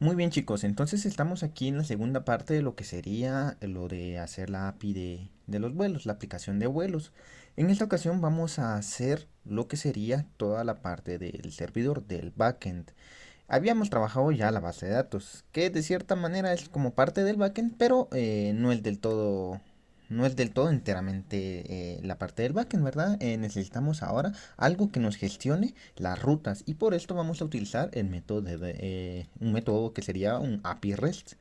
Muy bien chicos, entonces estamos aquí en la segunda parte de lo que sería lo de hacer la API de los vuelos, la aplicación de vuelos. En esta ocasión vamos a hacer lo que sería toda la parte del servidor, del backend. Habíamos trabajado ya la base de datos, que de cierta manera es como parte del backend, pero no es del todo enteramente la parte del backend, ¿verdad? Necesitamos ahora algo que nos gestione las rutas y por esto vamos a utilizar el método un método que sería un API REST.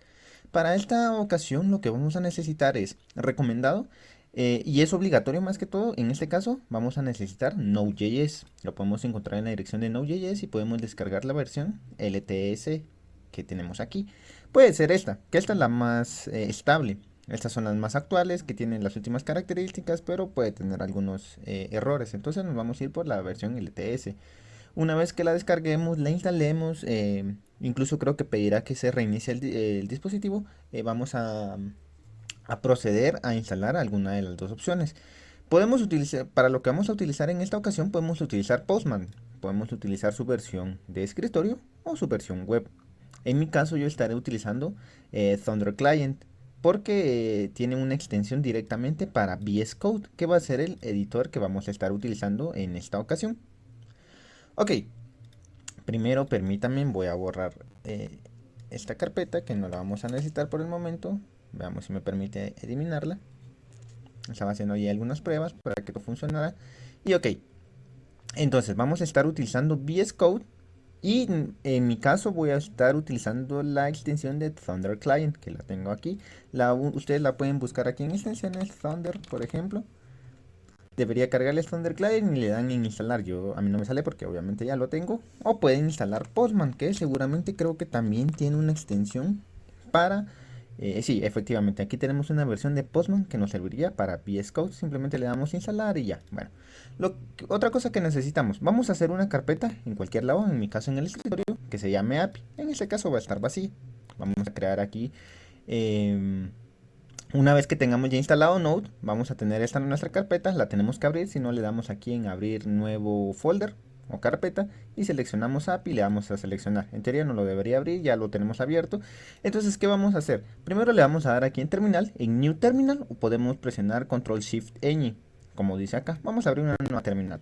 Para esta ocasión lo que vamos a necesitar es recomendado y es obligatorio más que todo. En este caso vamos a necesitar Node.js. Lo podemos encontrar en la dirección de Node.js y podemos descargar la versión LTS que tenemos aquí. Puede ser esta, que esta es la más estable. Estas son las más actuales, que tienen las últimas características, pero puede tener algunos errores. Entonces nos vamos a ir por la versión LTS. Una vez que la descarguemos, la instalemos, incluso creo que pedirá que se reinicie el dispositivo. Vamos a proceder a instalar alguna de las dos opciones. Podemos utilizar, para lo que vamos a utilizar en esta ocasión, podemos utilizar Postman. Podemos utilizar su versión de escritorio o su versión web. En mi caso yo estaré utilizando Thunder Client porque tiene una extensión directamente para VS Code, que va a ser el editor que vamos a estar utilizando en esta ocasión. Ok, primero permítanme, voy a borrar esta carpeta que no la vamos a necesitar por el momento. Veamos si me permite eliminarla. Estaba haciendo ahí algunas pruebas para que todo funcionara. Y ok, entonces vamos a estar utilizando VS Code. Y en mi caso voy a estar utilizando la extensión de Thunder Client, que la tengo aquí. Ustedes la pueden buscar aquí en extensiones, Thunder, por ejemplo. Debería cargarles Thunder Client y le dan en instalar. A mí no me sale porque obviamente ya lo tengo. O pueden instalar Postman, que seguramente creo que también tiene una extensión para... sí, efectivamente, aquí tenemos una versión de Postman que nos serviría para VS Code. Simplemente le damos a instalar y ya. Bueno, otra cosa que necesitamos. Vamos a hacer una carpeta en cualquier lado, en mi caso en el escritorio, que se llame API. En este caso va a estar vacía. Vamos a crear aquí... una vez que tengamos ya instalado Node, vamos a tener esta en nuestra carpeta, la tenemos que abrir, si no le damos aquí en abrir nuevo folder o carpeta y seleccionamos API y le damos a seleccionar. En teoría no lo debería abrir, ya lo tenemos abierto. Entonces, ¿qué vamos a hacer? Primero le vamos a dar aquí en terminal, en New Terminal, o podemos presionar Control Shift Ñ, como dice acá. Vamos a abrir una nueva terminal.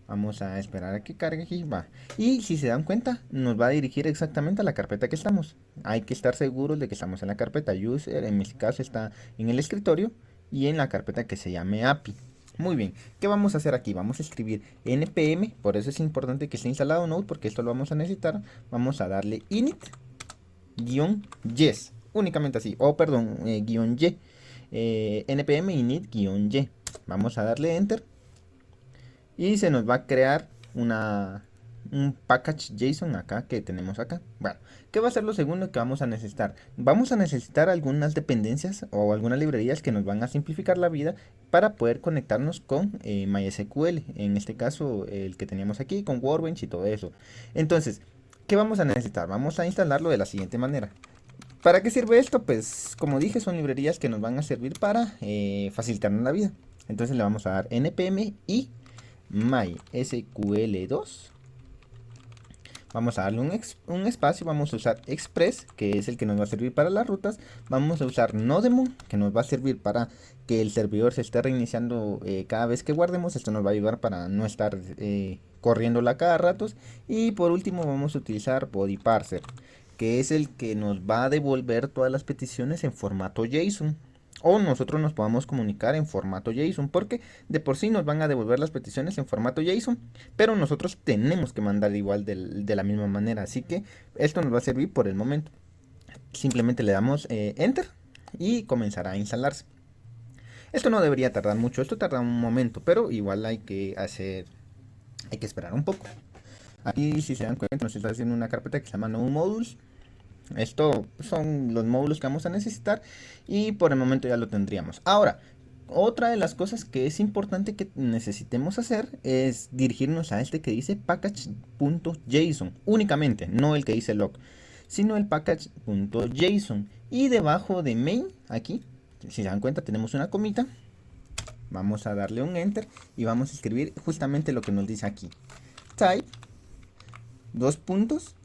Vamos a esperar a que cargue aquí, va. Y si se dan cuenta, nos va a dirigir exactamente a la carpeta que estamos. Hay que estar seguros de que estamos en la carpeta user, en mi caso está en el escritorio y en la carpeta que se llame API. Muy bien, ¿qué vamos a hacer aquí? Vamos a escribir npm, por eso es importante que esté instalado Node porque esto lo vamos a necesitar. Vamos a darle init-yes, únicamente así, o perdón, guión y, npm init-y. Vamos a darle enter y se nos va a crear un package JSON acá que tenemos acá. Bueno, ¿qué va a ser lo segundo que vamos a necesitar? Vamos a necesitar algunas dependencias o algunas librerías que nos van a simplificar la vida para poder conectarnos con MySQL. En este caso, el que teníamos aquí con Workbench y todo eso. Entonces, ¿qué vamos a necesitar? Vamos a instalarlo de la siguiente manera. ¿Para qué sirve esto? Pues como dije, son librerías que nos van a servir para facilitarnos la vida. Entonces le vamos a dar npm y MySQL2. Vamos a darle un espacio, vamos a usar Express, que es el que nos va a servir para las rutas. Vamos a usar Nodemon, que nos va a servir para que el servidor se esté reiniciando cada vez que guardemos. Esto nos va a ayudar para no estar corriéndola cada ratos. Y por último vamos a utilizar Body Parser, que es el que nos va a devolver todas las peticiones en formato JSON. O nosotros nos podamos comunicar en formato JSON, porque de por sí nos van a devolver las peticiones en formato JSON, pero nosotros tenemos que mandar igual de la misma manera. Así que esto nos va a servir por el momento. Simplemente le damos enter y comenzará a instalarse. Esto no debería tardar mucho, esto tarda un momento, pero igual hay que esperar un poco. Aquí, si se dan cuenta, nos está haciendo una carpeta que se llama No Modules. Esto son los módulos que vamos a necesitar y por el momento ya lo tendríamos. Ahora, otra de las cosas que es importante que necesitemos hacer es dirigirnos a este que dice package.json únicamente, no el que dice log, sino el package.json. Y debajo de main, aquí, si se dan cuenta, tenemos una comita. Vamos a darle un enter y vamos a escribir justamente lo que nos dice aquí. Type, dos puntos,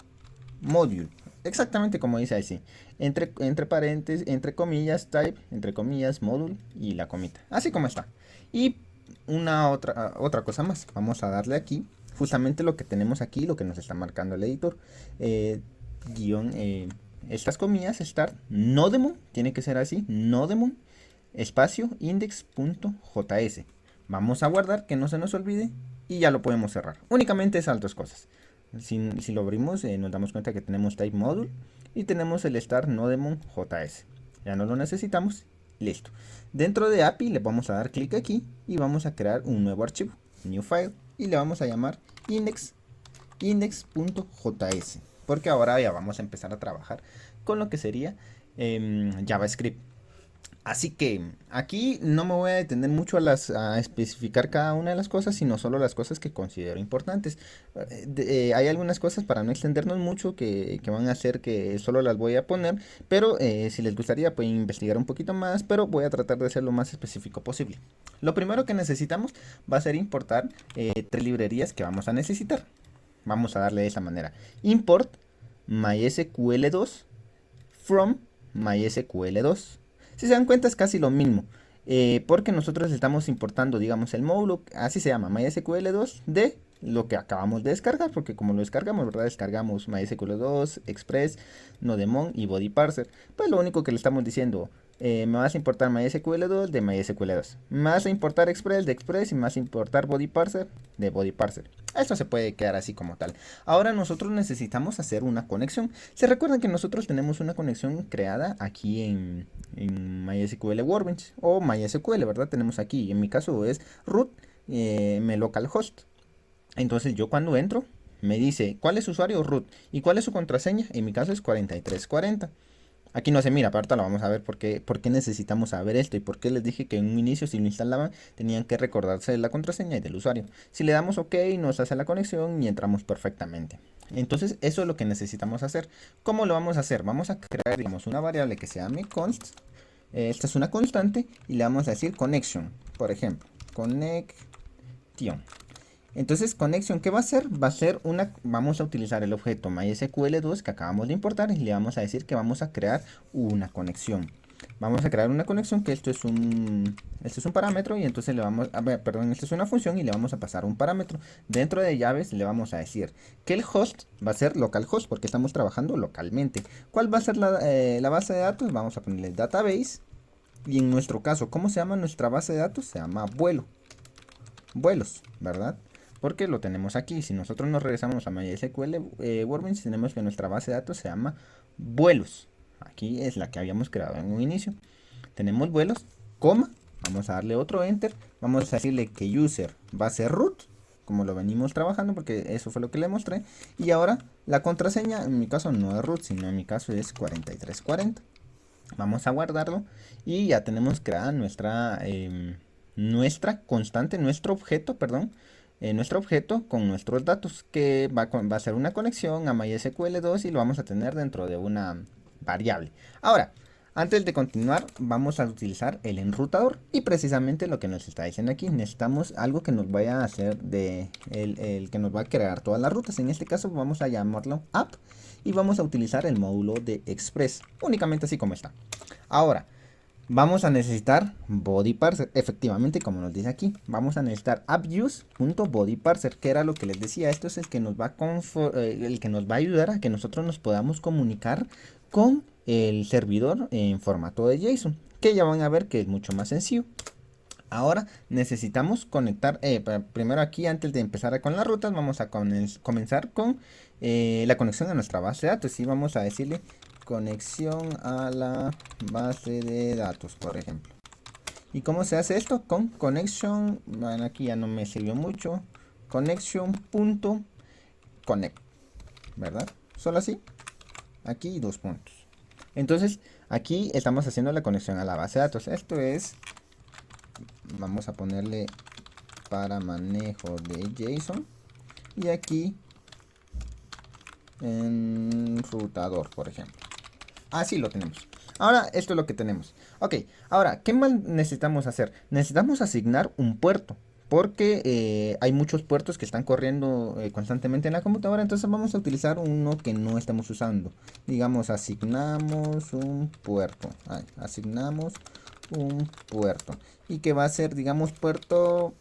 module. exactamente como dice así, entre paréntesis, entre comillas, type, entre comillas, module y la comita, así como está. Y una otra cosa más, vamos a darle aquí, justamente lo que tenemos aquí, lo que nos está marcando el editor, guión, estas comillas, start, nodemon, tiene que ser así, nodemon, espacio, index.js. Vamos a guardar, que no se nos olvide, y ya lo podemos cerrar. Únicamente esas dos cosas. Si lo abrimos, nos damos cuenta que tenemos type module y tenemos el start nodemon js. Ya no lo necesitamos, listo. Dentro de API le vamos a dar clic aquí y vamos a crear un nuevo archivo, new file, y le vamos a llamar index.js, porque ahora ya vamos a empezar a trabajar con lo que sería JavaScript. Así que aquí no me voy a detener mucho a especificar cada una de las cosas, sino solo las cosas que considero importantes. Hay algunas cosas para no extendernos mucho que van a hacer que solo las voy a poner, pero si les gustaría pueden investigar un poquito más, pero voy a tratar de ser lo más específico posible. Lo primero que necesitamos va a ser importar 3 librerías que vamos a necesitar. Vamos a darle de esta manera. Import MySQL2 from MySQL2. Si se dan cuenta es casi lo mismo, porque nosotros estamos importando, digamos, el módulo, así se llama, MySQL2 de lo que acabamos de descargar, porque como lo descargamos, ¿verdad? Descargamos MySQL2, Express, Nodemon y Body Parser. Pues lo único que le estamos diciendo, me vas a importar MySQL2 de MySQL2, me vas a importar Express de Express y me vas a importar Body Parser de Body Parser. Esto se puede quedar así como tal. Ahora nosotros necesitamos hacer una conexión. Se recuerdan que nosotros tenemos una conexión creada aquí en MySQL Workbench o MySQL, ¿verdad? Tenemos aquí, en mi caso es root me localhost. Entonces yo cuando entro me dice cuál es su usuario root y cuál es su contraseña. En mi caso es 4340. Aquí no se mira, pero ahorita lo vamos a ver por qué necesitamos saber esto y por qué les dije que en un inicio si lo instalaban tenían que recordarse de la contraseña y del usuario. Si le damos OK nos hace la conexión y entramos perfectamente. Entonces eso es lo que necesitamos hacer. ¿Cómo lo vamos a hacer? Vamos a crear, digamos, una variable que se llame const. Esta es una constante y le vamos a decir connection, por ejemplo, connection. Entonces, connection, ¿qué va a hacer? Vamos a utilizar el objeto MySQL2 que acabamos de importar y le vamos a decir que vamos a crear una conexión. Vamos a crear una conexión, que esto es un parámetro y entonces le vamos a ver, perdón, esto es una función y le vamos a pasar un parámetro. Dentro de llaves le vamos a decir que el host va a ser localhost porque estamos trabajando localmente. ¿Cuál va a ser la base de datos? Vamos a ponerle database y en nuestro caso, ¿cómo se llama nuestra base de datos? Se llama vuelos, ¿verdad? Porque lo tenemos aquí. Si nosotros nos regresamos a MySQL Workbench, tenemos que nuestra base de datos se llama vuelos. Aquí es la que habíamos creado en un inicio. Tenemos vuelos, coma, vamos a darle otro enter. Vamos a decirle que user va a ser root, como lo venimos trabajando, porque eso fue lo que le mostré. Y ahora la contraseña, en mi caso no es root, sino en mi caso es 4340. Vamos a guardarlo y ya tenemos creada nuestra constante, nuestro objeto, perdón. Nuestro objeto con nuestros datos, que va a ser una conexión a MySQL2 y lo vamos a tener dentro de una variable. Ahora, antes de continuar, vamos a utilizar el enrutador y precisamente lo que nos está diciendo aquí, necesitamos algo que nos vaya a hacer el que nos va a crear todas las rutas. En este caso vamos a llamarlo app y vamos a utilizar el módulo de Express, únicamente así como está. Ahora, vamos a necesitar body parser, efectivamente como nos dice aquí, vamos a necesitar appuse.bodyparser, que era lo que les decía, esto es el que nos va a ayudar a que nosotros nos podamos comunicar con el servidor en formato de JSON, que ya van a ver que es mucho más sencillo. Ahora necesitamos conectar, primero aquí antes de empezar con las rutas, vamos a comenzar con la conexión a nuestra base de datos y vamos a decirle conexión a la base de datos, por ejemplo. ¿Y cómo se hace esto? Con connection, bueno, aquí ya no me sirvió mucho, connection.connect, ¿verdad? Solo así, aquí 2 puntos. Entonces, aquí estamos haciendo la conexión a la base de datos. Esto es, vamos a ponerle para manejo de JSON y aquí enrutador, por ejemplo. Así lo tenemos. Ahora esto es lo que tenemos. Ok, ahora, ¿qué más necesitamos hacer? Necesitamos asignar un puerto. porque hay muchos puertos que están corriendo constantemente en la computadora, entonces vamos a utilizar uno que no estamos usando. Digamos, asignamos un puerto. Asignamos un puerto. Y que va a ser, digamos, puerto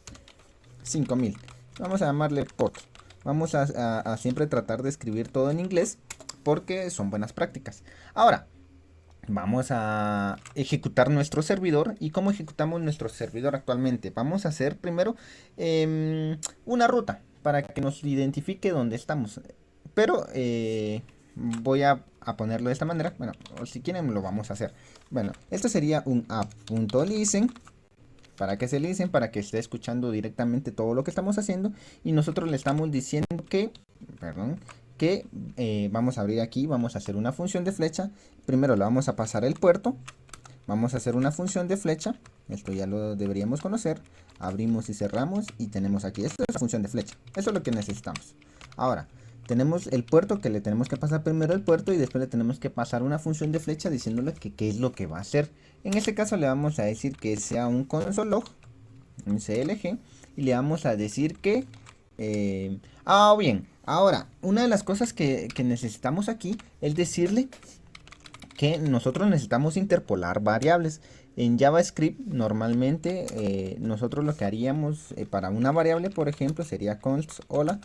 5000. Vamos a llamarle port. Vamos a siempre tratar de escribir todo en inglés porque son buenas prácticas. Ahora, vamos a ejecutar nuestro servidor. ¿Y cómo ejecutamos nuestro servidor actualmente? Vamos a hacer primero una ruta para que nos identifique dónde estamos. Pero voy a ponerlo de esta manera. Bueno, o si quieren lo vamos a hacer. Bueno, esto sería un app.listen. Para que se listen, para que esté escuchando directamente todo lo que estamos haciendo. Y nosotros le estamos diciendo que, perdón, que vamos a abrir aquí, vamos a hacer una función de flecha. Primero le vamos a pasar el puerto. Vamos a hacer una función de flecha. Esto ya lo deberíamos conocer. Abrimos y cerramos y tenemos aquí. Esto es la función de flecha. Eso es lo que necesitamos. Ahora, tenemos el puerto que le tenemos que pasar primero el puerto y después le tenemos que pasar una función de flecha diciéndole que qué es lo que va a hacer. En este caso le vamos a decir que sea un console log, un CLG, y le vamos a decir que... bien, ahora, una de las cosas que necesitamos aquí es decirle que nosotros necesitamos interpolar variables. En JavaScript normalmente nosotros lo que haríamos para una variable, por ejemplo, sería const hola.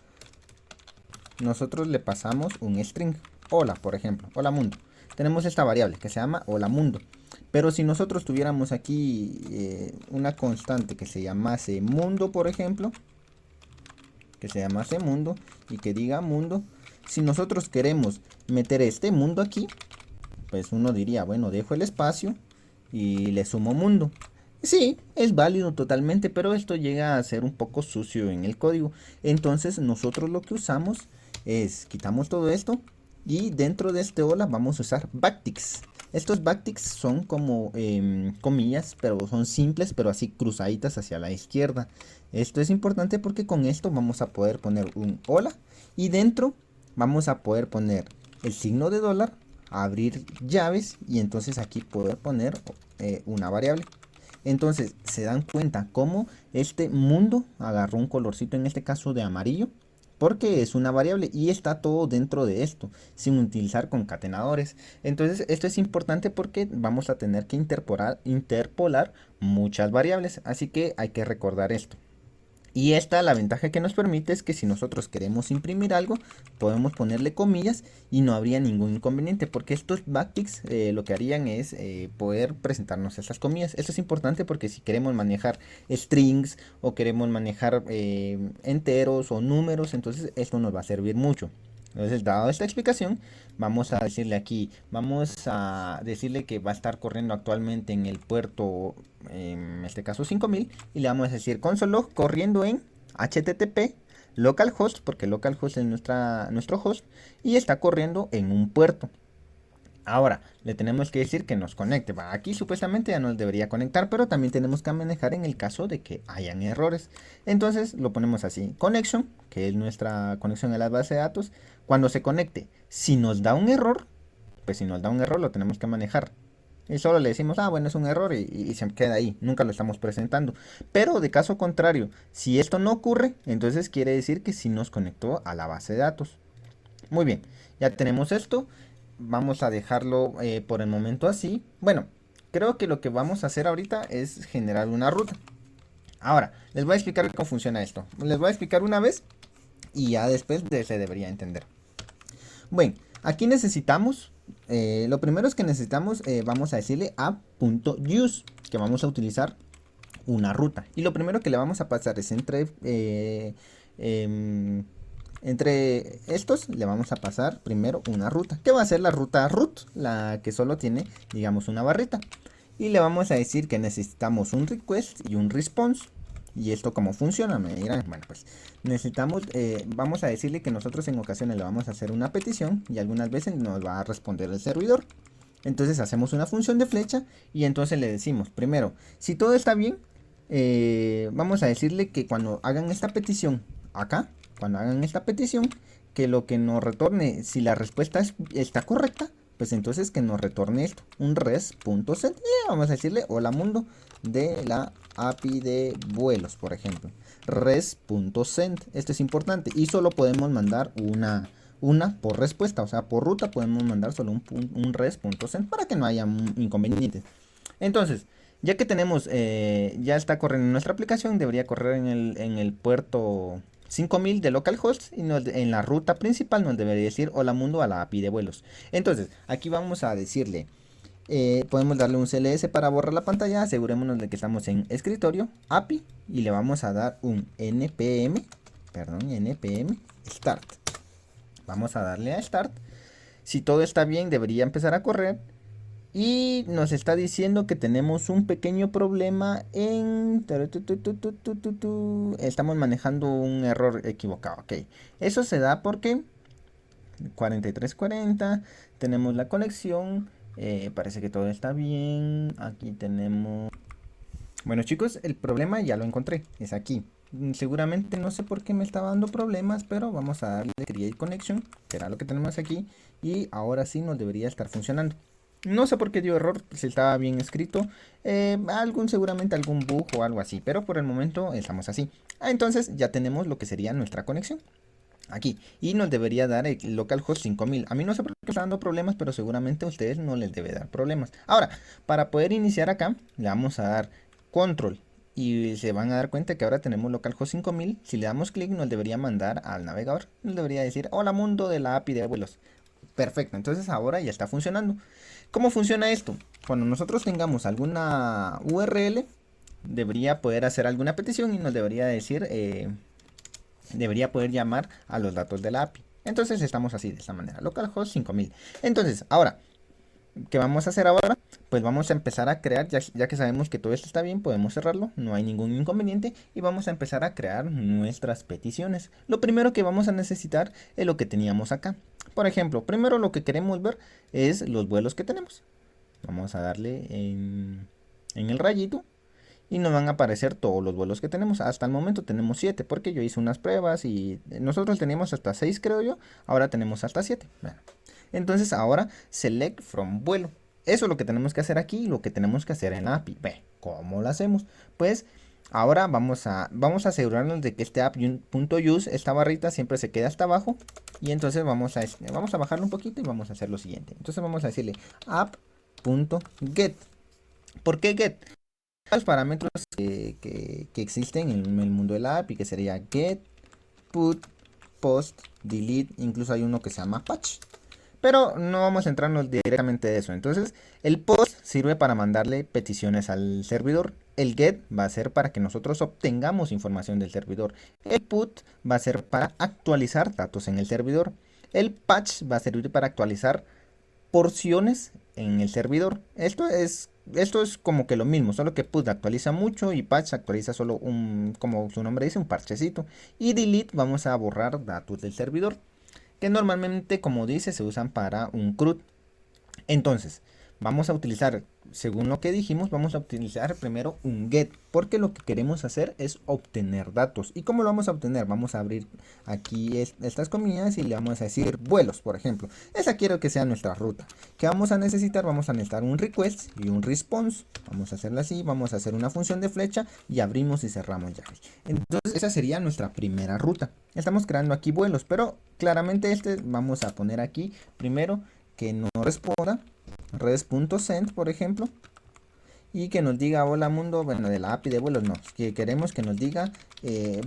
Nosotros le pasamos un string, hola, por ejemplo, hola mundo. Tenemos esta variable que se llama hola mundo. Pero si nosotros tuviéramos aquí una constante que se llamase mundo, por ejemplo, que se llamase mundo y que diga mundo, si nosotros queremos meter este mundo aquí, pues uno diría, bueno, dejo el espacio y le sumo mundo. Sí, es válido totalmente, pero esto llega a ser un poco sucio en el código. Entonces nosotros lo que usamos es, quitamos todo esto y dentro de este hola vamos a usar backticks. Estos backticks son como comillas, pero son simples, pero así cruzaditas hacia la izquierda. Esto es importante porque con esto vamos a poder poner un hola y dentro vamos a poder poner el signo de dólar, abrir llaves y entonces aquí poder poner una variable. Entonces se dan cuenta cómo este mundo agarró un colorcito, en este caso de amarillo, porque es una variable y está todo dentro de esto, sin utilizar concatenadores. Entonces esto es importante porque vamos a tener que interpolar muchas variables, así que hay que recordar esto. Y esta, la ventaja que nos permite es que si nosotros queremos imprimir algo, podemos ponerle comillas y no habría ningún inconveniente, porque estos backticks lo que harían es poder presentarnos estas comillas. Esto es importante porque si queremos manejar strings o queremos manejar enteros o números, entonces esto nos va a servir mucho. Entonces, dado esta explicación, vamos a decirle aquí, vamos a decirle que va a estar corriendo actualmente en el puerto, en este caso 5000, y le vamos a decir console log corriendo en HTTP localhost, porque localhost es nuestro host, y está corriendo en un puerto. Ahora, le tenemos que decir que nos conecte. Aquí supuestamente ya nos debería conectar, pero también tenemos que manejar en el caso de que hayan errores. Entonces lo ponemos así, connection, que es nuestra conexión a la base de datos. Cuando se conecte, si nos da un error, pues si nos da un error lo tenemos que manejar. Y solo le decimos, bueno, es un error y se queda ahí, nunca lo estamos presentando. Pero de caso contrario, si esto no ocurre, entonces quiere decir que sí nos conectó a la base de datos. Muy bien, ya tenemos esto. Vamos a dejarlo por el momento así. Bueno, creo que lo que vamos a hacer ahorita es generar una ruta. Ahora, les voy a explicar cómo funciona esto. Les voy a explicar una vez y ya después se debería entender. Bueno, aquí necesitamos, lo primero es que necesitamos, vamos a decirle app.use, que vamos a utilizar una ruta. Y lo primero que le vamos a pasar es entre estos le vamos a pasar primero una ruta, que va a ser la ruta root, la que solo tiene, digamos, una barrita. Y le vamos a decir que necesitamos un request y un response. ¿Y esto cómo funciona? Me dirán, bueno, pues necesitamos, vamos a decirle que nosotros en ocasiones le vamos a hacer una petición y algunas veces nos va a responder el servidor. Entonces hacemos una función de flecha y entonces le decimos, primero, si todo está bien, vamos a decirle que cuando hagan esta petición acá, cuando hagan esta petición, que lo que nos retorne, si la respuesta está correcta, pues entonces que nos retorne esto, un res.set, y vamos a decirle hola mundo de la API de vuelos, por ejemplo. res.send. Esto es importante y solo podemos mandar una por respuesta, o sea, por ruta podemos mandar solo un res.send para que no haya inconvenientes. Entonces, ya que tenemos, ya está corriendo nuestra aplicación, debería correr en el puerto 5000 de localhost y en la ruta principal nos debería decir hola mundo a la API de vuelos. Entonces, aquí vamos a decirle, podemos darle un CLS para borrar la pantalla, asegurémonos de que estamos en escritorio, API, y le vamos a dar un npm start. Vamos a darle a start. Si todo está bien, debería empezar a correr. Y nos está diciendo que tenemos un pequeño problema en... Estamos manejando un error equivocado. Ok. Eso se da porque 4340. Tenemos la conexión. Parece que todo está bien. Aquí tenemos... Bueno chicos, el problema ya lo encontré. Es aquí. Seguramente no sé por qué me estaba dando problemas, pero vamos a darle Create Connection. Será lo que tenemos aquí. Y ahora sí nos debería estar funcionando. No sé por qué dio error, si estaba bien escrito, seguramente algún bug o algo así, pero por el momento estamos así. Entonces ya tenemos lo que sería nuestra conexión aquí y nos debería dar el localhost 5000. A mí no sé por qué está dando problemas, pero seguramente a ustedes no les debe dar problemas. Ahora, para poder iniciar acá, le vamos a dar control y se van a dar cuenta que ahora tenemos localhost 5000. Si le damos clic nos debería mandar al navegador, nos debería decir hola mundo de la API de vuelos. Perfecto, entonces ahora ya está funcionando. ¿Cómo funciona esto? Cuando nosotros tengamos alguna URL, debería poder hacer alguna petición y nos debería decir, debería poder llamar a los datos de la API. Entonces estamos así, de esta manera, localhost 5000. Entonces, ahora, ¿qué vamos a hacer ahora? Pues vamos a empezar a crear, ya que sabemos que todo esto está bien, podemos cerrarlo, no hay ningún inconveniente y vamos a empezar a crear nuestras peticiones. Lo primero que vamos a necesitar es lo que teníamos acá. Por ejemplo, primero lo que queremos ver es los vuelos que tenemos. Vamos a darle en el rayito y nos van a aparecer todos los vuelos que tenemos. Hasta el momento tenemos 7 porque yo hice unas pruebas y nosotros teníamos hasta 6 creo yo, ahora tenemos hasta 7. Bueno, entonces ahora select from vuelo. Eso es lo que tenemos que hacer aquí y lo que tenemos que hacer en la API. ¿Cómo lo hacemos? Pues ahora vamos a asegurarnos de que este app.use, esta barrita siempre se quede hasta abajo. Y entonces vamos a bajarlo un poquito y vamos a hacer lo siguiente. Entonces vamos a decirle app.get. ¿Por qué get? Los parámetros que existen en el mundo de la API, que sería get, put, post, delete, incluso hay uno que se llama patch. Pero no vamos a centrarnos directamente de eso. Entonces, el post sirve para mandarle peticiones al servidor. El get va a ser para que nosotros obtengamos información del servidor. El put va a ser para actualizar datos en el servidor. El patch va a servir para actualizar porciones en el servidor. Esto es como que lo mismo, solo que put actualiza mucho y patch actualiza solo como su nombre dice, un parchecito. Y delete vamos a borrar datos del servidor, que normalmente, como dice, se usan para un CRUD. Entonces, vamos a utilizar, según lo que dijimos, vamos a utilizar primero un get, porque lo que queremos hacer es obtener datos. ¿Y cómo lo vamos a obtener? Vamos a abrir aquí estas comillas y le vamos a decir vuelos, por ejemplo. Esa quiero que sea nuestra ruta. ¿Qué vamos a necesitar? Vamos a necesitar un request y un response. Vamos a hacerlo así, vamos a hacer una función de flecha y abrimos y cerramos ya. Entonces, esa sería nuestra primera ruta. Estamos creando aquí vuelos, pero claramente vamos a poner aquí primero que no responda res.send, por ejemplo, y que nos diga hola mundo, bueno, de la API de vuelos no, que queremos que nos diga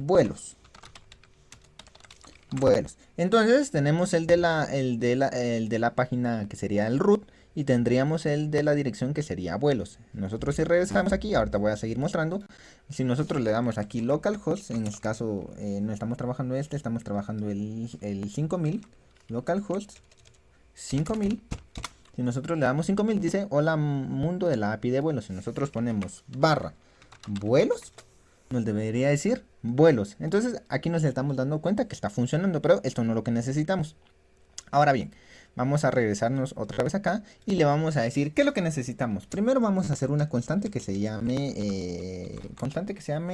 vuelos. Entonces tenemos el de la página que sería el root y tendríamos el de la dirección que sería vuelos. Nosotros si regresamos aquí, ahorita voy a seguir mostrando. Si nosotros le damos aquí localhost, en este caso no estamos trabajando estamos trabajando el 5000 localhost 5000. Si nosotros le damos 5000 dice hola mundo de la API de vuelos. Si nosotros ponemos barra vuelos, nos debería decir vuelos. Entonces aquí nos estamos dando cuenta que está funcionando, pero esto no es lo que necesitamos. Ahora bien, vamos a regresarnos otra vez acá y le vamos a decir qué es lo que necesitamos. Primero vamos a hacer una constante que se llame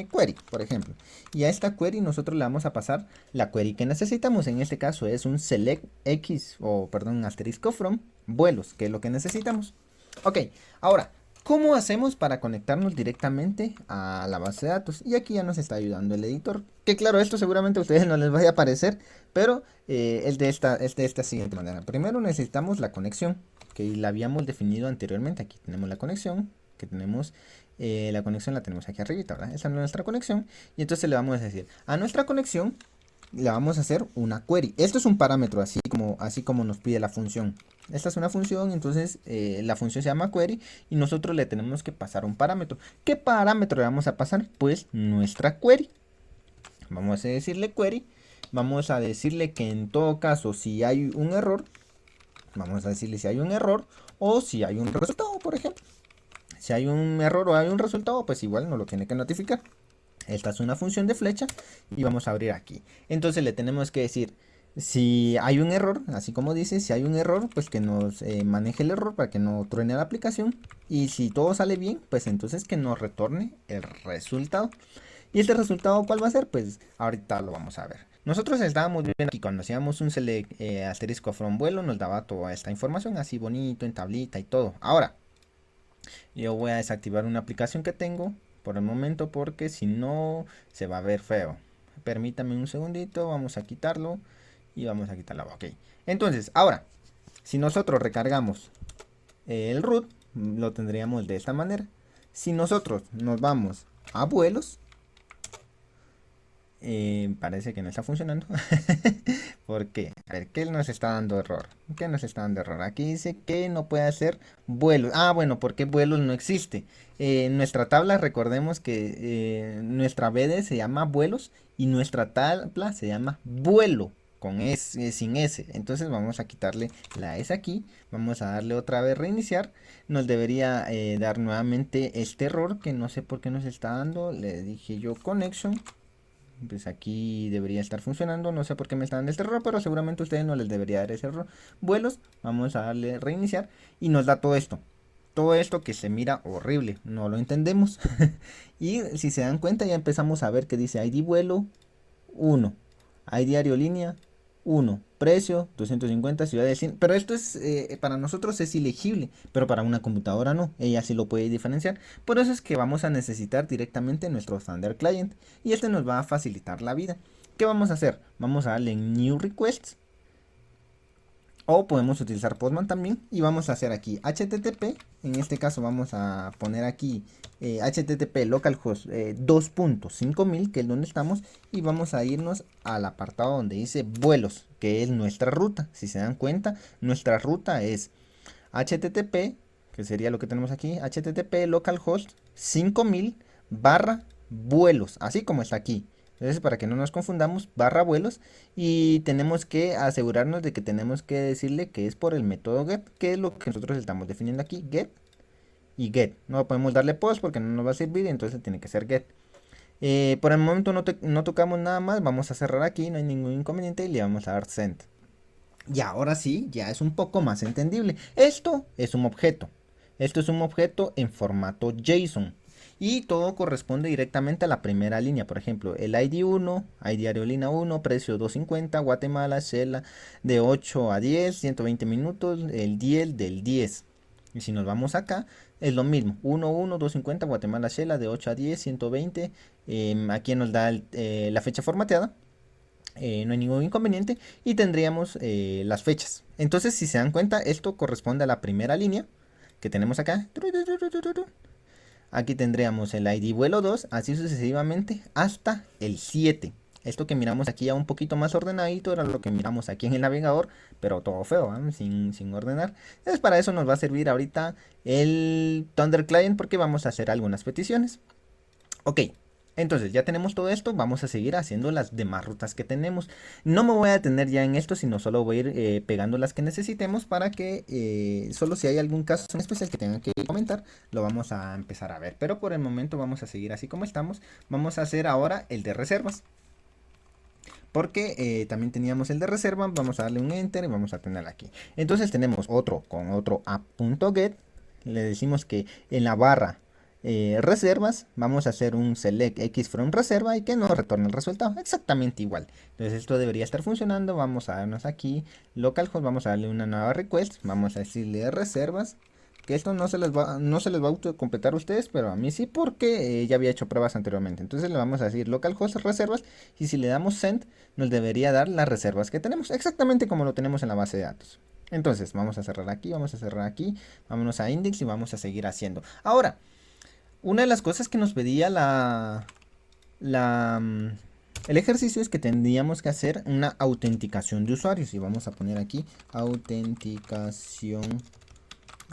query, por ejemplo. Y a esta query nosotros le vamos a pasar la query que necesitamos. En este caso es un select x, asterisco from vuelos, que es lo que necesitamos. Ok, ahora ¿Cómo hacemos para conectarnos directamente a la base de datos? Y aquí ya nos está ayudando el editor. Que claro, esto seguramente a ustedes no les vaya a aparecer, pero es de esta siguiente manera. Primero necesitamos la conexión, que la habíamos definido anteriormente. Aquí tenemos la conexión, que tenemos la conexión la tenemos aquí arriba, ¿verdad? Esa es nuestra conexión. Y entonces le vamos a decir, a nuestra conexión le vamos a hacer una query. Esto es un parámetro, así como nos pide la función. Esta es una función, entonces la función se llama query y nosotros le tenemos que pasar un parámetro. ¿Qué parámetro le vamos a pasar? Pues nuestra query. Vamos a decirle query. Vamos a decirle que en todo caso, si hay un error, vamos a decirle si hay un error o si hay un resultado, por ejemplo. Si hay un error o hay un resultado, pues igual nos lo tiene que notificar. Esta es una función de flecha y vamos a abrir aquí. Entonces le tenemos que decir, si hay un error, así como dice, si hay un error, pues que nos maneje el error para que no truene la aplicación. Y si todo sale bien, pues entonces que nos retorne el resultado. ¿Y este resultado cuál va a ser? Pues ahorita lo vamos a ver. Nosotros estábamos viendo aquí cuando hacíamos un select asterisco from vuelo, nos daba toda esta información así bonito en tablita y todo. Ahora, yo voy a desactivar una aplicación que tengo por el momento porque si no se va a ver feo. Permítame un segundito, vamos a quitarlo y vamos a quitarla. Ok. Entonces, ahora, si nosotros recargamos el root, lo tendríamos de esta manera. Si nosotros nos vamos a vuelos, parece que no está funcionando. ¿Por qué? A ver, ¿qué nos está dando error? ¿Qué nos está dando error? Aquí dice que no puede hacer vuelos. Ah, bueno, porque vuelos no existe. En nuestra tabla recordemos que nuestra BD se llama vuelos y nuestra tabla se llama vuelo con S, sin S. Entonces vamos a quitarle la S aquí. Vamos a darle otra vez reiniciar. Nos debería dar nuevamente este error que no sé por qué nos está dando. Le dije yo connection. Pues aquí debería estar funcionando, no sé por qué me está dando este error, pero seguramente a ustedes no les debería dar ese error. Vuelos, vamos a darle reiniciar y nos da todo esto. Todo esto que se mira horrible, no lo entendemos. Y si se dan cuenta ya empezamos a ver que dice ID vuelo 1, ID aerolínea 1, precio 250, ciudad de 100. Pero esto es, para nosotros es ilegible, pero para una computadora no, ella sí lo puede diferenciar. Por eso es que vamos a necesitar directamente nuestro Thunder Client y este nos va a facilitar la vida. ¿Qué vamos a hacer? Vamos a darle en New Requests o podemos utilizar Postman también y vamos a hacer aquí HTTP. En este caso vamos a poner aquí HTTP localhost 2.5000, que es donde estamos, y vamos a irnos al apartado donde dice vuelos, que es nuestra ruta. Si se dan cuenta, nuestra ruta es HTTP, que sería lo que tenemos aquí, HTTP localhost 5000 barra vuelos, así como está aquí. Entonces, para que no nos confundamos, barra vuelos, y tenemos que asegurarnos de que tenemos que decirle que es por el método get, que es lo que nosotros estamos definiendo aquí, get y get. No podemos darle post porque no nos va a servir, entonces tiene que ser get. Por el momento no tocamos nada más, vamos a cerrar aquí, no hay ningún inconveniente y le vamos a dar send. Y ahora sí, ya es un poco más entendible. Esto es un objeto. Esto es un objeto en formato JSON. Y todo corresponde directamente a la primera línea. Por ejemplo, el ID 1, ID aerolínea 1, precio 250, Guatemala, Shela de 8 a 10, 120 minutos, el 10 del 10. Y si nos vamos acá, es lo mismo. 1, 1, 250, Guatemala, Shela de 8 a 10, 120. Aquí nos da la fecha formateada. No hay ningún inconveniente y tendríamos las fechas. Entonces, si se dan cuenta, esto corresponde a la primera línea que tenemos acá. Aquí tendríamos el ID vuelo 2, así sucesivamente hasta el 7. Esto que miramos aquí ya un poquito más ordenadito era lo que miramos aquí en el navegador, pero todo feo, ¿eh? sin ordenar. Entonces, para eso nos va a servir ahorita el Thunder Client porque vamos a hacer algunas peticiones. Ok, entonces ya tenemos todo esto, vamos a seguir haciendo las demás rutas que tenemos. No me voy a detener ya en esto, sino solo voy a ir pegando las que necesitemos para que solo si hay algún caso en especial que tengan que comentar, lo vamos a empezar a ver. Pero por el momento vamos a seguir así como estamos. Vamos a hacer ahora el de reservas. Porque también teníamos el de reserva, vamos a darle un enter y vamos a tener aquí. Entonces tenemos otro con otro app.get. Le decimos que en la barra reservas, vamos a hacer un select x from reserva y que nos retorne el resultado exactamente igual. Entonces esto debería estar funcionando. Vamos a darnos aquí localhost, vamos a darle una nueva request, vamos a decirle reservas que esto no se les va a autocompletar a ustedes, pero a mí sí, porque ya había hecho pruebas anteriormente. Entonces le vamos a decir localhost reservas, y si le damos send, nos debería dar las reservas que tenemos, exactamente como lo tenemos en la base de datos. Entonces vamos a cerrar aquí, vamos a cerrar aquí, vámonos a index y vamos a seguir haciendo. Ahora, una de las cosas que nos pedía la, mm, el ejercicio es que tendríamos que hacer una autenticación de usuarios. Y vamos a poner aquí autenticación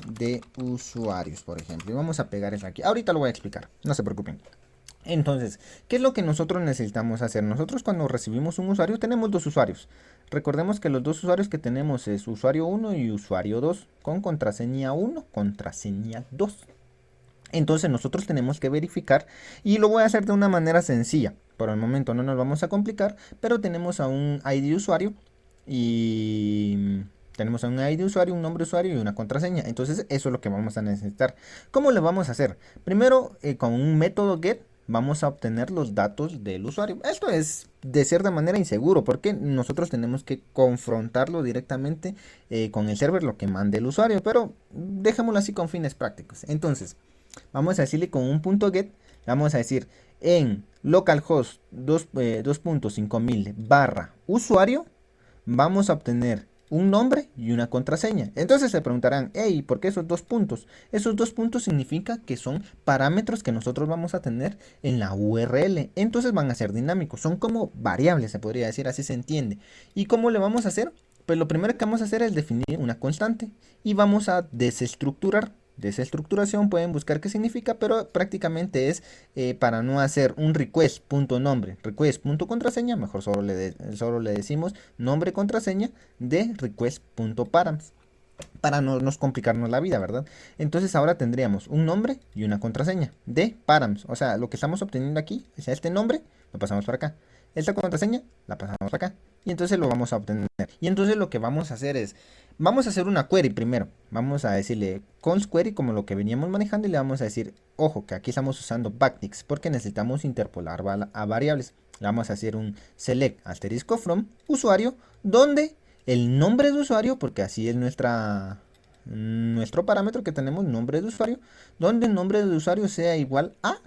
de usuarios, por ejemplo. Y vamos a pegar eso aquí. Ahorita lo voy a explicar, no se preocupen. Entonces, ¿qué es lo que nosotros necesitamos hacer? Nosotros cuando recibimos un usuario tenemos dos usuarios. Recordemos que los dos usuarios que tenemos es usuario 1 y usuario 2, con contraseña 1, contraseña 2. Entonces nosotros tenemos que verificar, y lo voy a hacer de una manera sencilla. Por el momento no nos vamos a complicar, pero tenemos a un ID usuario y tenemos a un ID usuario, un nombre usuario y una contraseña. Entonces eso es lo que vamos a necesitar. ¿Cómo lo vamos a hacer? Primero, con un método get vamos a obtener los datos del usuario. Esto es de cierta manera inseguro, porque nosotros tenemos que confrontarlo directamente con el server, lo que mande el usuario, pero dejémoslo así con fines prácticos. Entonces vamos a decirle con un punto get, vamos a decir en localhost 2.5000 barra usuario, vamos a obtener un nombre y una contraseña. Entonces se preguntarán, hey, ¿por qué esos dos puntos? Esos dos puntos significa que son parámetros que nosotros vamos a tener en la URL. Entonces van a ser dinámicos, son como variables, se podría decir, así se entiende. ¿Y cómo le vamos a hacer? Pues lo primero que vamos a hacer es definir una constante y vamos a desestructurar. Desestructuración pueden buscar qué significa, pero prácticamente es para no hacer un request.nombre, request.contraseña, mejor solo le decimos nombre contraseña de request.params, para no nos complicarnos la vida, ¿verdad? Entonces ahora tendríamos un nombre y una contraseña de params, o sea, lo que estamos obteniendo aquí es este nombre, lo pasamos para acá, esta contraseña la pasamos para acá, y entonces lo vamos a obtener. Y entonces lo que vamos a hacer es, vamos a hacer una query primero, vamos a decirle const query como lo que veníamos manejando, y le vamos a decir, ojo, que aquí estamos usando backticks porque necesitamos interpolar a variables. Le vamos a hacer un select asterisco from usuario, donde el nombre de usuario, porque así es nuestro parámetro que tenemos, nombre de usuario, donde el nombre de usuario sea igual a,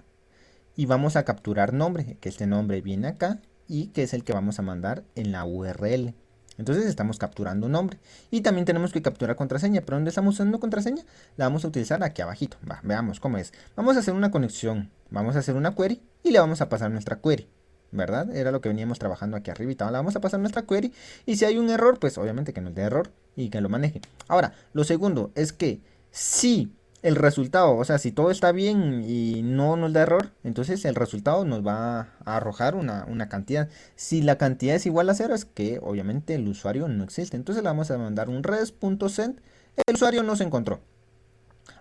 y vamos a capturar nombre, que este nombre viene acá y que es el que vamos a mandar en la URL. Entonces estamos capturando nombre. Y también tenemos que capturar contraseña. ¿Pero dónde estamos usando contraseña? La vamos a utilizar aquí abajito. Veamos cómo es. Vamos a hacer una conexión. Vamos a hacer una query y le vamos a pasar nuestra query, ¿verdad? Era lo que veníamos trabajando aquí arribita. Ahora vamos a pasar nuestra query y si hay un error, pues obviamente que nos dé error y que lo maneje. Ahora, lo segundo es que si el resultado, o sea, si todo está bien y no nos da error, entonces el resultado nos va a arrojar una cantidad. Si la cantidad es igual a 0, es que obviamente el usuario no existe. Entonces le vamos a mandar un res.send, el usuario no se encontró.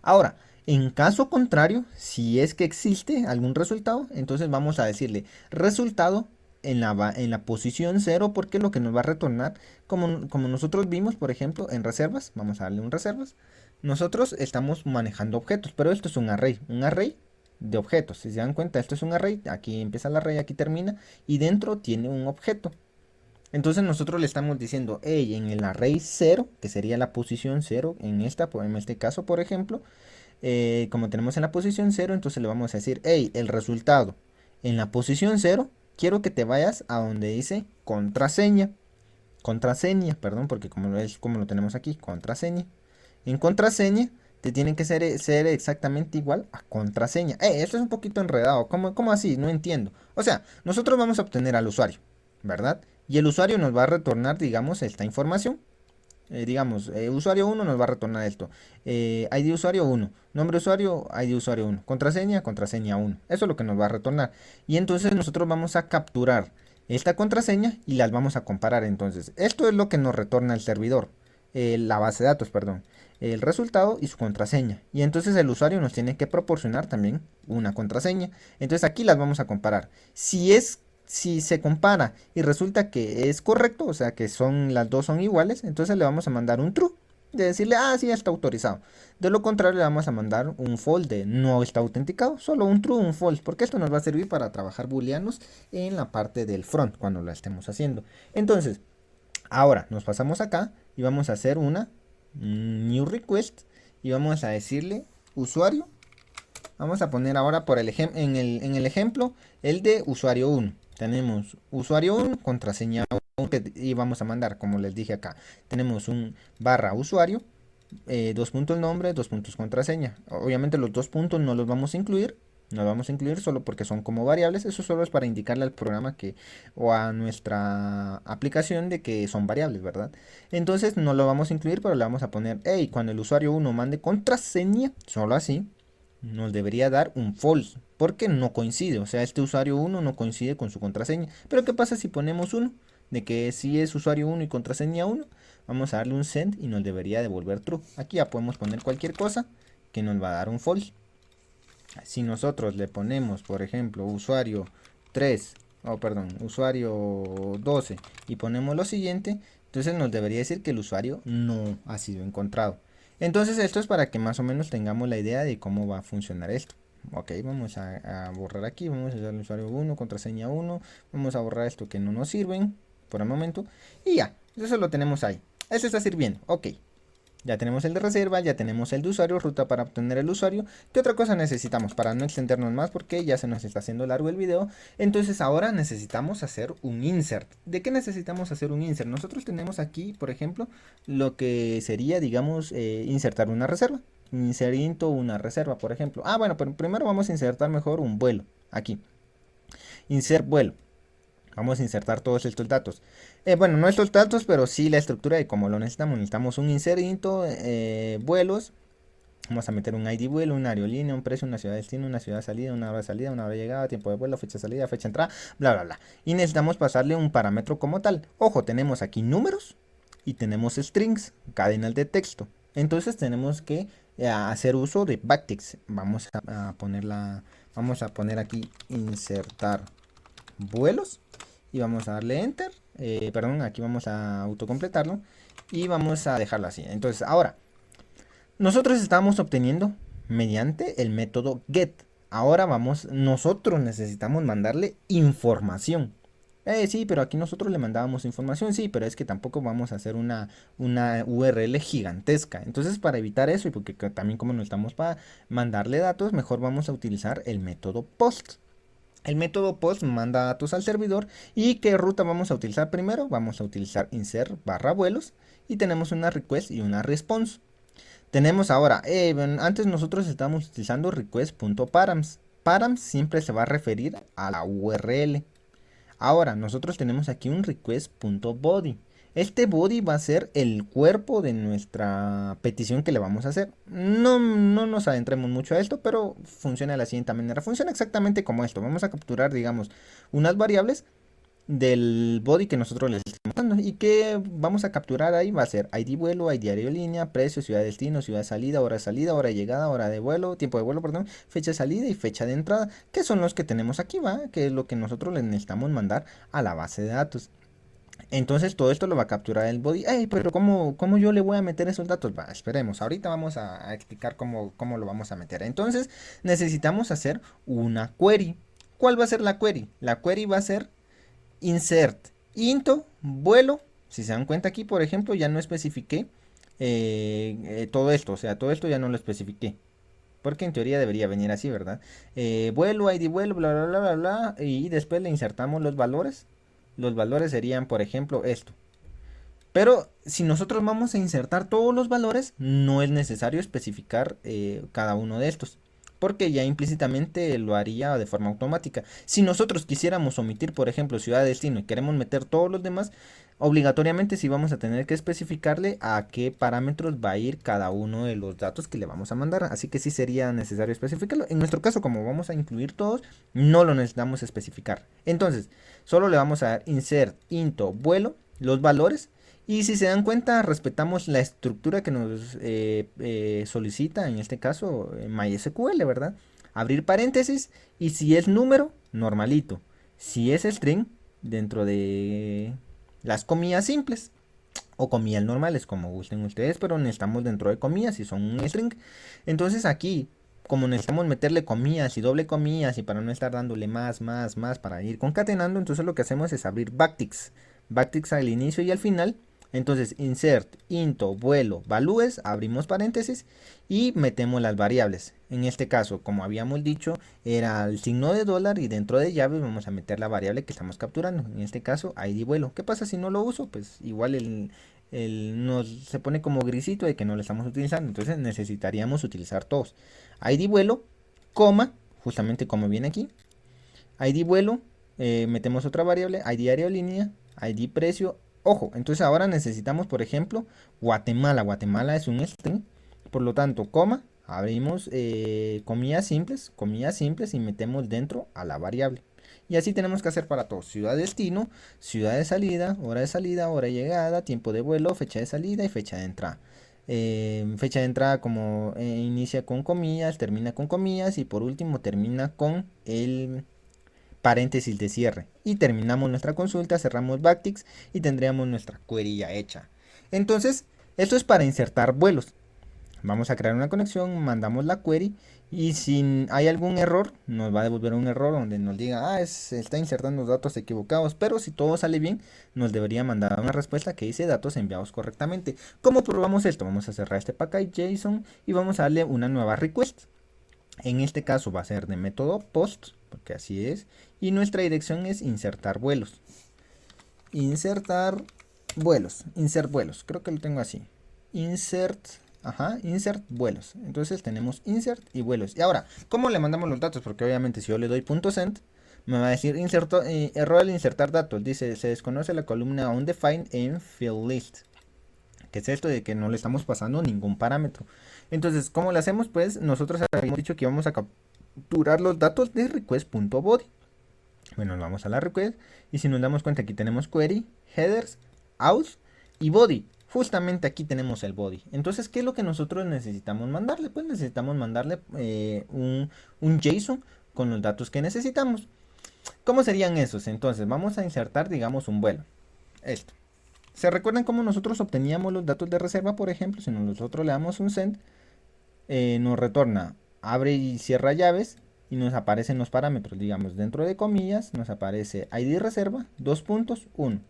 Ahora, en caso contrario, si es que existe algún resultado, entonces vamos a decirle resultado en la posición 0, porque lo que nos va a retornar, como nosotros vimos, por ejemplo, en reservas, vamos a darle un reservas, nosotros estamos manejando objetos, pero esto es un array de objetos. Si se dan cuenta, esto es un array, aquí empieza el array, aquí termina, y dentro tiene un objeto. Entonces nosotros le estamos diciendo, hey, en el array 0, que sería la posición 0, en este caso, por ejemplo, como tenemos en la posición 0, entonces le vamos a decir, hey, el resultado en la posición 0, quiero que te vayas a donde dice contraseña, perdón, porque como lo tenemos aquí, contraseña. En contraseña te tiene que ser exactamente igual a contraseña. Esto es un poquito enredado, ¿cómo así? No entiendo. O sea, nosotros vamos a obtener al usuario, ¿verdad? Y el usuario nos va a retornar, digamos, esta información. Digamos, usuario 1 nos va a retornar esto. ID usuario 1. Nombre usuario, ID usuario 1. Contraseña, contraseña 1. Eso es lo que nos va a retornar. Y entonces nosotros vamos a capturar esta contraseña y las vamos a comparar. Entonces, esto es lo que nos retorna el servidor. La base de datos, perdón. El resultado y su contraseña. Y entonces el usuario nos tiene que proporcionar también una contraseña. Entonces aquí las vamos a comparar. Si se compara y resulta que es correcto, o sea que las dos son iguales, entonces le vamos a mandar un true, de decirle, sí, ya está autorizado. De lo contrario, le vamos a mandar un false de no está autenticado, solo un true, un false, porque esto nos va a servir para trabajar booleanos en la parte del front cuando lo estemos haciendo. Entonces, ahora nos pasamos acá y vamos a hacer una new request y vamos a decirle usuario. Vamos a poner ahora por el en el ejemplo el de usuario 1. Tenemos usuario 1, contraseña 1, y vamos a mandar, como les dije acá, tenemos un barra usuario, dos puntos nombre, dos puntos contraseña. Obviamente los dos puntos no los vamos a incluir, no los vamos a incluir solo porque son como variables. Eso solo es para indicarle al programa que o a nuestra aplicación de que son variables, ¿verdad? Entonces no lo vamos a incluir, pero le vamos a poner, hey, cuando el usuario 1 mande contraseña, solo así nos debería dar un false, porque no coincide, o sea, este usuario 1 no coincide con su contraseña. Pero ¿qué pasa si ponemos uno? De que si es usuario 1 y contraseña 1, vamos a darle un send y nos debería devolver true. Aquí ya podemos poner cualquier cosa que nos va a dar un false. Si nosotros le ponemos, por ejemplo, usuario 3, perdón, usuario 12 y ponemos lo siguiente, entonces nos debería decir que el usuario no ha sido encontrado. Entonces esto es para que más o menos tengamos la idea de cómo va a funcionar esto. Ok, vamos a borrar aquí, vamos a usar el usuario 1, contraseña 1, vamos a borrar esto que no nos sirven por el momento y ya, eso lo tenemos ahí. Eso está sirviendo, ok. Ya tenemos el de reserva, ya tenemos el de usuario, ruta para obtener el usuario. ¿Qué otra cosa necesitamos para no extendernos más? Porque ya se nos está haciendo largo el video. Entonces ahora necesitamos hacer un insert. ¿De qué necesitamos hacer un insert? Nosotros tenemos aquí, por ejemplo, lo que sería, digamos, insertar una reserva. Inserinto una reserva, por ejemplo. Bueno, pero primero vamos a insertar mejor un vuelo. Aquí. Insert vuelo. Vamos a insertar todos estos datos. Bueno, no estos datos, pero sí la estructura de cómo lo necesitamos. Necesitamos un insert into vuelos. Vamos a meter un ID vuelo, una aerolínea, un precio, una ciudad de destino, una ciudad de salida, una hora de salida, una hora de llegada, tiempo de vuelo, fecha de salida, fecha de entrada, bla, bla, bla. Y necesitamos pasarle un parámetro como tal. Ojo, tenemos aquí números y tenemos strings, cadenas de texto. Entonces tenemos que hacer uso de backticks. Vamos a poner aquí insertar vuelos y vamos a darle enter, perdón, aquí vamos a autocompletarlo y vamos a dejarlo así. Entonces ahora nosotros estamos obteniendo mediante el método get. Ahora nosotros necesitamos mandarle información. Sí, pero aquí nosotros le mandábamos información, sí, pero es que tampoco vamos a hacer una URL gigantesca. Entonces, para evitar eso, y porque también como no estamos para mandarle datos, mejor vamos a utilizar el método post. El método post manda datos al servidor. ¿Y qué ruta vamos a utilizar primero? Vamos a utilizar insert barra vuelos y tenemos una request y una response. Tenemos ahora, antes nosotros estábamos utilizando request.params. Params siempre se va a referir a la URL. Ahora nosotros tenemos aquí un request.body. Este body va a ser el cuerpo de nuestra petición que le vamos a hacer. No nos adentremos mucho a esto, pero funciona de la siguiente manera. Funciona exactamente como esto. Vamos a capturar, digamos, unas variables del body que nosotros les estamos dando. Y que vamos a capturar ahí va a ser ID vuelo, ID aerolínea, precio, ciudad de destino, ciudad de salida, hora de llegada, hora de vuelo, tiempo de vuelo, perdón, fecha de salida y fecha de entrada, que son los que tenemos aquí, ¿va? Que es lo que nosotros les necesitamos mandar a la base de datos. Entonces todo esto lo va a capturar el body. Ey, pero ¿cómo yo le voy a meter esos datos? Va, esperemos. Ahorita vamos a explicar cómo lo vamos a meter. Entonces necesitamos hacer una query. ¿Cuál va a ser la query? La query va a ser insert into vuelo. Si se dan cuenta aquí, por ejemplo, ya no especifiqué todo esto. O sea, todo esto ya no lo especifiqué. Porque en teoría debería venir así, ¿verdad? Vuelo, ID vuelo, bla, bla, bla, bla, bla. Y después le insertamos los valores. Los valores serían, por ejemplo, esto. Pero si nosotros vamos a insertar todos los valores, no es necesario especificar cada uno de estos. Porque ya implícitamente lo haría de forma automática. Si nosotros quisiéramos omitir, por ejemplo, ciudad de destino y queremos meter todos los demás, obligatoriamente sí vamos a tener que especificarle a qué parámetros va a ir cada uno de los datos que le vamos a mandar. Así que sí sería necesario especificarlo. En nuestro caso, como vamos a incluir todos, no lo necesitamos especificar. Entonces, solo le vamos a dar insert into vuelo, los valores. Y si se dan cuenta, respetamos la estructura que nos solicita, en este caso MySQL, ¿verdad? Abrir paréntesis y si es número, normalito. Si es string, dentro de las comillas simples o comillas normales, como gusten ustedes, pero necesitamos dentro de comillas y son un string. Entonces aquí, como necesitamos meterle comillas y doble comillas y para no estar dándole más para ir concatenando, entonces lo que hacemos es abrir backticks. Backticks al inicio y al final Entonces, insert into vuelo values, abrimos paréntesis y metemos las variables. En este caso, como habíamos dicho, era el signo de dólar y dentro de llaves vamos a meter la variable que estamos capturando. En este caso, ID vuelo. ¿Qué pasa si no lo uso? Pues igual se pone como grisito de que no lo estamos utilizando. Entonces necesitaríamos utilizar todos. ID vuelo, coma, justamente como viene aquí. ID vuelo, metemos otra variable, ID aerolínea, ID precio. Ojo, entonces ahora necesitamos, por ejemplo, Guatemala. Guatemala es un string, por lo tanto, coma, abrimos comillas simples y metemos dentro a la variable. Y así tenemos que hacer para todos. Ciudad destino, ciudad de salida, hora de llegada, tiempo de vuelo, fecha de salida y fecha de entrada. Fecha de entrada como inicia con comillas, termina con comillas y por último termina con el paréntesis de cierre. Y terminamos nuestra consulta, cerramos backticks y tendríamos nuestra query ya hecha. Entonces, esto es para insertar vuelos. Vamos a crear una conexión, mandamos la query y si hay algún error, nos va a devolver un error donde nos diga, se está insertando datos equivocados, pero si todo sale bien, nos debería mandar una respuesta que dice datos enviados correctamente. ¿Cómo probamos esto? Vamos a cerrar este package JSON y vamos a darle una nueva request. En este caso va a ser de método post, porque así es, y nuestra dirección es insertar vuelos. Insertar vuelos, insert vuelos, creo que lo tengo así. Insert vuelos. Entonces tenemos insert y vuelos. Y ahora, ¿cómo le mandamos los datos? Porque obviamente si yo le doy .send, me va a decir error al insertar datos. Dice, se desconoce la columna undefined en field list. ¿Qué es esto de que no le estamos pasando ningún parámetro? Entonces, ¿cómo lo hacemos? Pues nosotros habíamos dicho que íbamos a capturar los datos de request.body. Bueno, vamos a la request y si nos damos cuenta aquí tenemos query, headers, auth y body. Justamente aquí tenemos el body. Entonces, ¿qué es lo que nosotros necesitamos mandarle? Pues necesitamos mandarle un JSON con los datos que necesitamos. ¿Cómo serían esos? Entonces, vamos a insertar, digamos, un vuelo. Esto. ¿Se recuerdan cómo nosotros obteníamos los datos de reserva? Por ejemplo, si nosotros le damos un send, nos retorna abre y cierra llaves y nos aparecen los parámetros, digamos, dentro de comillas, nos aparece ID reserva, 1,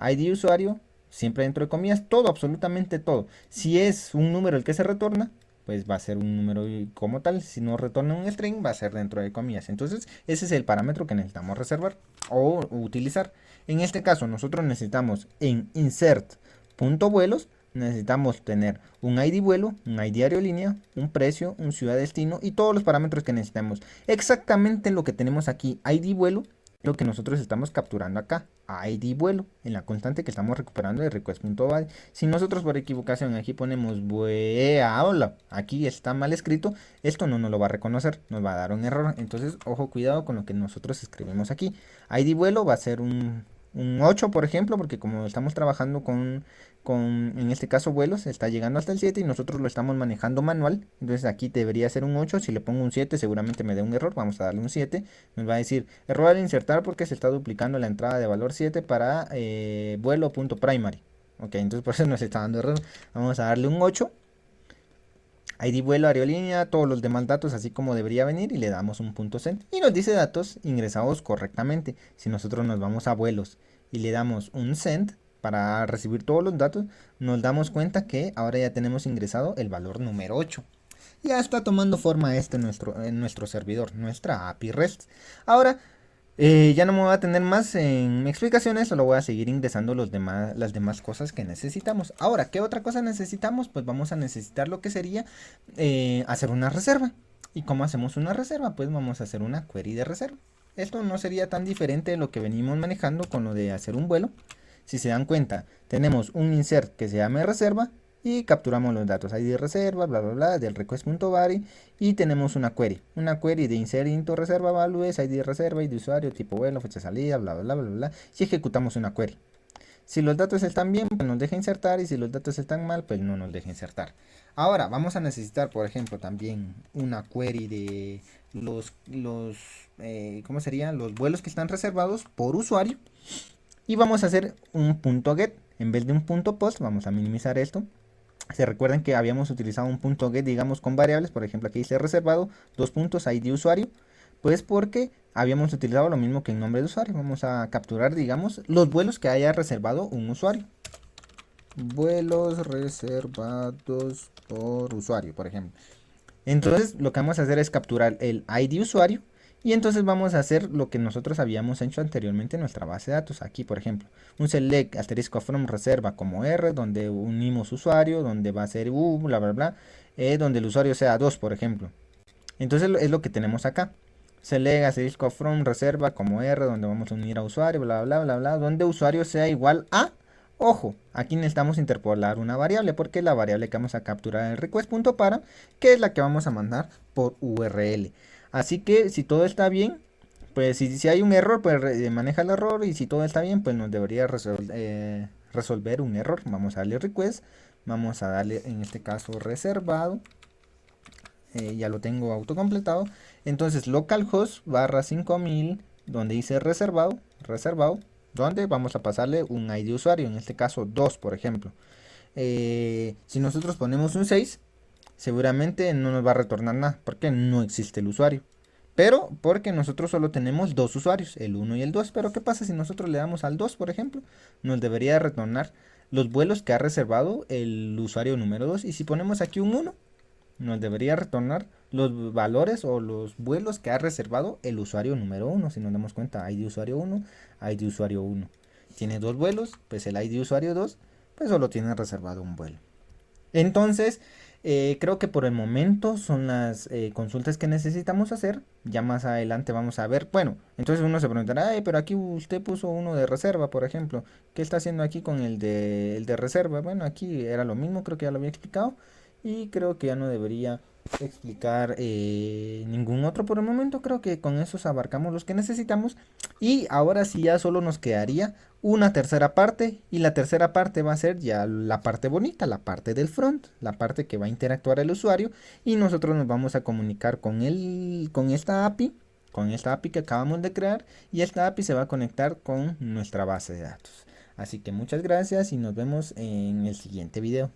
ID usuario, siempre dentro de comillas, todo, absolutamente todo. Si es un número el que se retorna, pues va a ser un número como tal. Si no retorna un string, va a ser dentro de comillas. Entonces, ese es el parámetro que necesitamos reservar o utilizar. En este caso, nosotros necesitamos en insert.vuelos, necesitamos tener un ID vuelo, un ID aerolínea, un precio, un ciudad destino y todos los parámetros que necesitamos. Exactamente lo que tenemos aquí, ID vuelo, lo que nosotros estamos capturando acá, ID vuelo, en la constante que estamos recuperando de request.body. Si nosotros por equivocación aquí ponemos hola, aquí está mal escrito, esto no nos lo va a reconocer, nos va a dar un error. Entonces, ojo, cuidado con lo que nosotros escribimos aquí. ID vuelo va a ser un 8, por ejemplo, porque como estamos trabajando en este caso vuelos, está llegando hasta el 7 y nosotros lo estamos manejando manual. Entonces aquí debería ser un 8. Si le pongo un 7 seguramente me dé un error. Vamos a darle un 7. Nos va a decir error al insertar porque se está duplicando la entrada de valor 7 para vuelo.primary. Ok, entonces por eso nos está dando error. Vamos a darle un 8. ID vuelo, aerolínea, todos los demás datos así como debería venir y le damos un .send y nos dice datos ingresados correctamente. Si nosotros nos vamos a vuelos y le damos un send para recibir todos los datos, nos damos cuenta que ahora ya tenemos ingresado el valor número 8. Ya está tomando forma en nuestro servidor, nuestra API REST. Ahora ya no me voy a tener más en explicaciones, solo voy a seguir ingresando las demás cosas que necesitamos. Ahora, ¿qué otra cosa necesitamos? Pues vamos a necesitar lo que sería hacer una reserva. ¿Y cómo hacemos una reserva? Pues vamos a hacer una query de reserva. Esto no sería tan diferente de lo que venimos manejando con lo de hacer un vuelo. Si se dan cuenta, tenemos un insert que se llama reserva y capturamos los datos ID reserva, bla bla bla, del request.body y tenemos una query de insert into reserva values, ID reserva, ID usuario, tipo vuelo, fecha de salida, bla bla bla bla bla, y ejecutamos una query. Si los datos están bien, pues nos deja insertar y si los datos están mal, pues no nos deja insertar. Ahora vamos a necesitar, por ejemplo, también una query de ¿cómo serían? Los vuelos que están reservados por usuario y vamos a hacer un .get en vez de un .post. Vamos a minimizar esto. Se recuerdan que habíamos utilizado un .get, digamos, con variables. Por ejemplo, aquí dice reservado, ID usuario. Pues porque habíamos utilizado lo mismo que en nombre de usuario. Vamos a capturar, digamos, los vuelos que haya reservado un usuario. vuelos reservados por usuario, por ejemplo. Entonces lo que vamos a hacer es capturar el ID usuario y entonces vamos a hacer lo que nosotros habíamos hecho anteriormente en nuestra base de datos. Aquí, por ejemplo, un select asterisco from reserva como R, donde unimos usuario, donde va a ser U, bla, bla, bla, donde el usuario sea 2, por ejemplo. Entonces es lo que tenemos acá. Select asterisco from reserva como R, donde vamos a unir a usuario, bla, bla, bla, bla, donde usuario sea igual a... Ojo, aquí necesitamos interpolar una variable porque la variable que vamos a capturar en el request.para, que es la que vamos a mandar por URL. Así que si todo está bien, pues si hay un error, pues maneja el error y si todo está bien, pues nos debería resolver un error. Vamos a darle request, vamos a darle en este caso reservado. Ya lo tengo autocompletado. Entonces localhost barra 5000, donde dice reservado, donde vamos a pasarle un ID usuario, en este caso 2, por ejemplo. Si nosotros ponemos un 6, seguramente no nos va a retornar nada, porque no existe el usuario. Pero porque nosotros solo tenemos dos usuarios, el 1 y el 2. Pero ¿qué pasa si nosotros le damos al 2, por ejemplo? Nos debería retornar los vuelos que ha reservado el usuario número 2. Y si ponemos aquí un 1, nos debería retornar los valores o los vuelos que ha reservado el usuario número 1. Si nos damos cuenta, ID usuario 1, ID usuario 1. Tiene dos vuelos, pues el ID usuario 2, pues solo tiene reservado un vuelo. Entonces, creo que por el momento son las consultas que necesitamos hacer. Ya más adelante vamos a ver. Bueno, entonces uno se preguntará, ay, pero aquí usted puso uno de reserva, por ejemplo. ¿Qué está haciendo aquí con el de reserva? Bueno, aquí era lo mismo, creo que ya lo había explicado. Y creo que ya no debería explicar ningún otro por el momento. Creo que con esos abarcamos los que necesitamos. Y ahora sí ya solo nos quedaría una tercera parte. Y la tercera parte va a ser ya la parte bonita, la parte del front, la parte que va a interactuar el usuario. Y nosotros nos vamos a comunicar con esta API. Con esta API que acabamos de crear. Y esta API se va a conectar con nuestra base de datos. Así que muchas gracias y nos vemos en el siguiente video.